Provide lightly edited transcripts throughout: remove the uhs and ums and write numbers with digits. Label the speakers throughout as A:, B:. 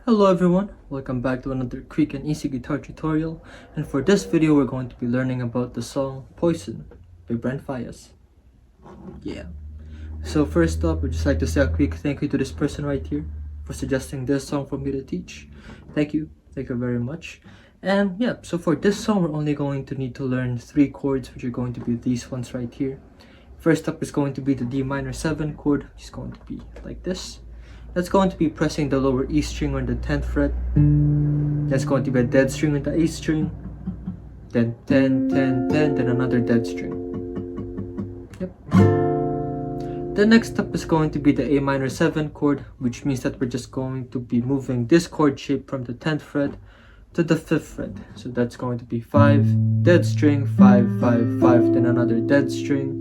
A: Hello everyone, welcome back to another quick and easy guitar tutorial, and for this video we're going to be learning about the song Poison by BRENT FAIYAZ. Yeah. So first up, I'd just like to say a quick thank you to this person right here for suggesting this song for me to teach. Thank you very much. And yeah, so for this song we're only going to need to learn 3 chords, which are going to be these ones right here. First up is going to be the D minor 7 chord, which is going to be like this. That's going to be pressing the lower E string on the 10th fret. That's going to be a dead string on the A string. Then 10, 10, 10, then another dead string. Yep. The next up is going to be the A minor 7 chord, which means that we're just going to be moving this chord shape from the 10th fret to the 5th fret. So that's going to be 5, dead string, 5, 5, 5, then another dead string.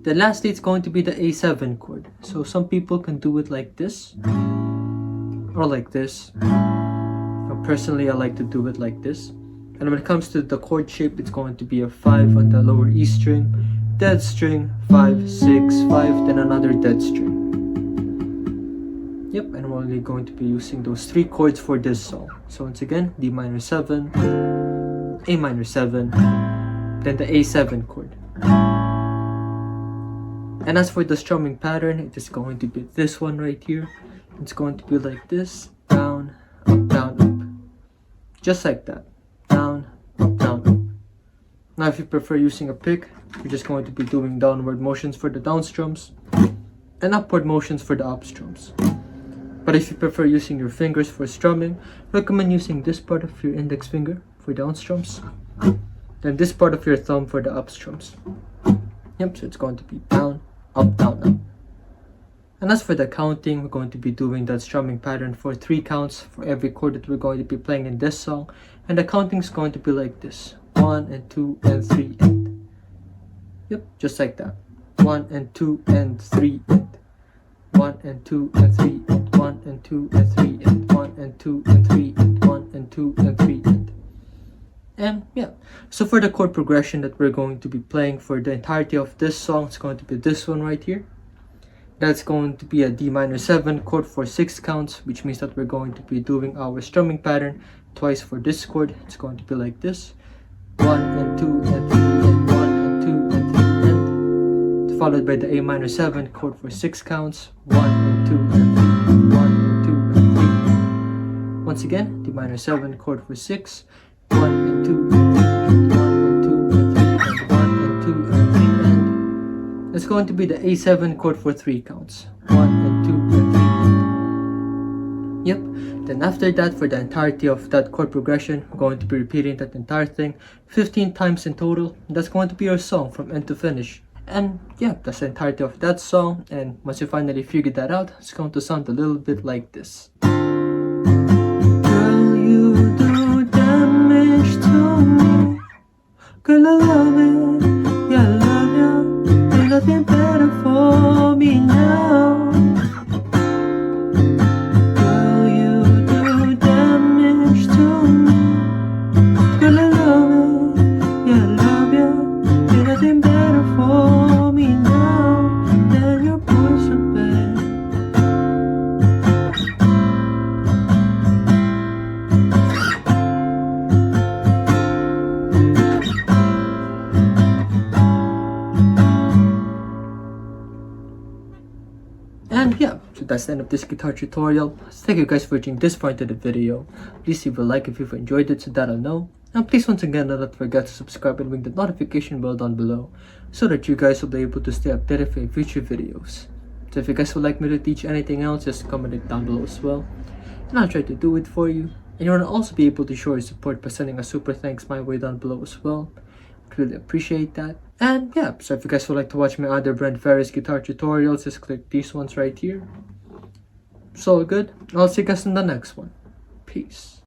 A: Then lastly, it's going to be the A7 chord. So some people can do it like this or like this. Personally, I like to do it like this. And when it comes to the chord shape, it's going to be a 5 on the lower E string, dead string, 5, 6, 5, then another dead string. Yep, and we're only going to be using those 3 chords for this song. So once again, D minor 7, A minor 7, then the A7 chord. And as for the strumming pattern, it is going to be this one right here. It's going to be like this, down, up. Just like that, down, up. Now if you prefer using a pick, you're just going to be doing downward motions for the down strums and upward motions for the up strums. But if you prefer using your fingers for strumming, I recommend using this part of your index finger for down strums, then this part of your thumb for the up strums. Yep, so it's going to be down, up, down, up. And as for the counting, we're going to be doing that strumming pattern for 3 counts for every chord that we're going to be playing in this song. And the counting is going to be like this: 1 and 2 and 3 and. Yep, just like that. 1 and 2 and 3 and. 1 and 2 and 3 and. 1 and 2 and 3 and. 1 and 2 and 3 and. 1 and 2 and 3 and. And yeah, so for the chord progression that we're going to be playing for the entirety of this song, it's going to be this one right here. That's going to be a D minor 7 chord for 6 counts, which means that we're going to be doing our strumming pattern twice for this chord. It's going to be like this: 1 and 2 and 3 and 1 and 2 and 3 and. Followed by the A minor 7 chord for 6 counts: 1 and 2 and 3 and 1 and 2 and 3. Once again, D minor 7 chord for 6. 1 and 2 and 3 and 1 and 2 and 3 and 1 and 2 and 3 and. It's going to be the A7 chord for 3 counts: 1 and 2 and 3 and. Yep. Then after that, for the entirety of that chord progression, we're going to be repeating that entire thing 15 times in total. That's going to be our song from end to finish. And yeah, that's the entirety of that song. And once you finally figure that out, it's going to sound a little bit like this. Girl, I love it, yeah, I love you. There's nothing better for me now. Girl, you do damage to me. Girl, I love it, yeah, I love you. There's nothing better for me now than your poison, babe. And yeah, so that's the end of this guitar tutorial. Thank you guys for watching this far into the video. Please leave a like if you've enjoyed it so that I'll know. And please once again do not forget to subscribe and ring the notification bell down below so that you guys will be able to stay updated for future videos. So if you guys would like me to teach anything else, just comment it down below as well, and I'll try to do it for you. And you'll also be able to show your support by sending a super thanks my way down below as well. I'd really appreciate that. And yeah, so if you guys would like to watch my other BRENT FAIYAZ guitar tutorials, just click these ones right here. So good. I'll see you guys in the next one. Peace.